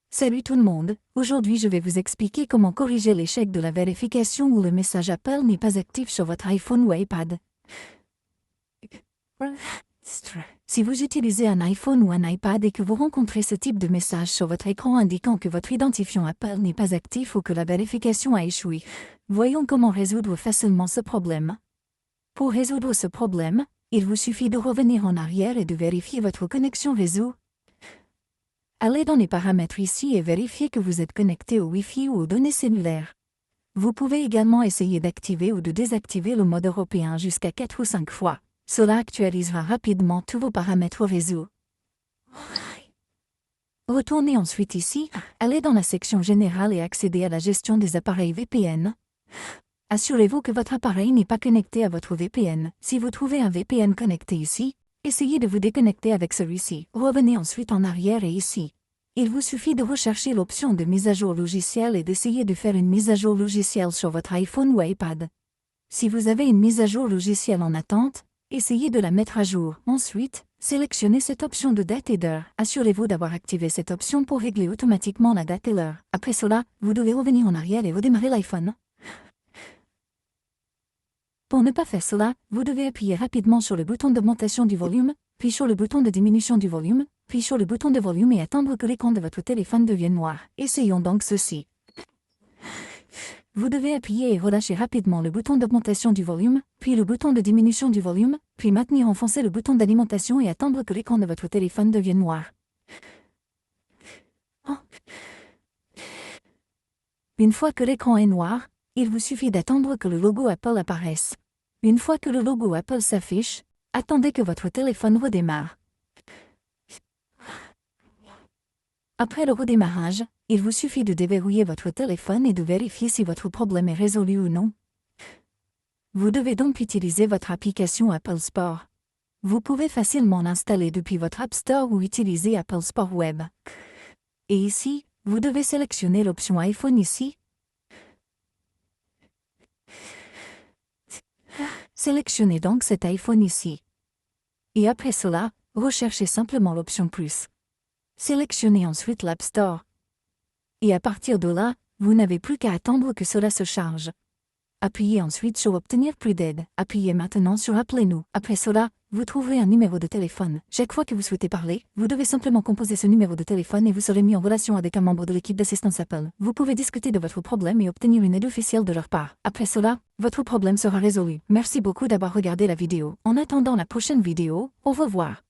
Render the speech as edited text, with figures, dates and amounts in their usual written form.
Salut tout le monde, aujourd'hui je vais vous expliquer comment corriger l'échec de la vérification où le message Apple n'est pas actif sur votre iPhone ou iPad. Si vous utilisez un iPhone ou un iPad et que vous rencontrez ce type de message sur votre écran indiquant que votre identifiant Apple n'est pas actif ou que la vérification a échoué, voyons comment résoudre facilement ce problème. Pour résoudre ce problème, il vous suffit de revenir en arrière et de vérifier votre connexion réseau. Allez dans les paramètres ici et vérifiez que vous êtes connecté au Wi-Fi ou aux données cellulaires. Vous pouvez également essayer d'activer ou de désactiver le mode européen jusqu'à 4 ou 5 fois. Cela actualisera rapidement tous vos paramètres réseau. Retournez ensuite ici, allez dans la section générale et accédez à la gestion des appareils VPN. Assurez-vous que votre appareil n'est pas connecté à votre VPN. Si vous trouvez un VPN connecté ici, essayez de vous déconnecter avec celui-ci. Revenez ensuite en arrière et ici. Il vous suffit de rechercher l'option de mise à jour logiciel et d'essayer de faire une mise à jour logicielle sur votre iPhone ou iPad. Si vous avez une mise à jour logicielle en attente, essayez de la mettre à jour. Ensuite, sélectionnez cette option de date et d'heure. Assurez-vous d'avoir activé cette option pour régler automatiquement la date et l'heure. Après cela, vous devez revenir en arrière et redémarrer l'iPhone. Pour ne pas faire cela, vous devez appuyer rapidement sur le bouton d'augmentation du volume, puis sur le bouton de diminution du volume, puis sur le bouton de volume et attendre que l'écran de votre téléphone devienne noir. Essayons donc ceci. Vous devez appuyer et relâcher rapidement le bouton d'augmentation du volume, puis le bouton de diminution du volume, puis maintenir enfoncé le bouton d'alimentation et attendre que l'écran de votre téléphone devienne noir. Une fois que l'écran est noir, il vous suffit d'attendre que le logo Apple apparaisse. Une fois que le logo Apple s'affiche, attendez que votre téléphone redémarre. Après le redémarrage, il vous suffit de déverrouiller votre téléphone et de vérifier si votre problème est résolu ou non. Vous devez donc utiliser votre application Apple Store. Vous pouvez facilement l'installer depuis votre App Store ou utiliser Apple Store Web. Et ici, vous devez sélectionner l'option iPhone ici. Sélectionnez donc cet iPhone ici. Et après cela, recherchez simplement l'option plus. Sélectionnez ensuite l'App Store. Et à partir de là, vous n'avez plus qu'à attendre que cela se charge. Appuyez ensuite sur Obtenir plus d'aide. Appuyez maintenant sur Appelez-nous. Après cela, vous trouverez un numéro de téléphone. Chaque fois que vous souhaitez parler, vous devez simplement composer ce numéro de téléphone et vous serez mis en relation avec un membre de l'équipe d'assistance Apple. Vous pouvez discuter de votre problème et obtenir une aide officielle de leur part. Après cela, votre problème sera résolu. Merci beaucoup d'avoir regardé la vidéo. En attendant la prochaine vidéo, au revoir.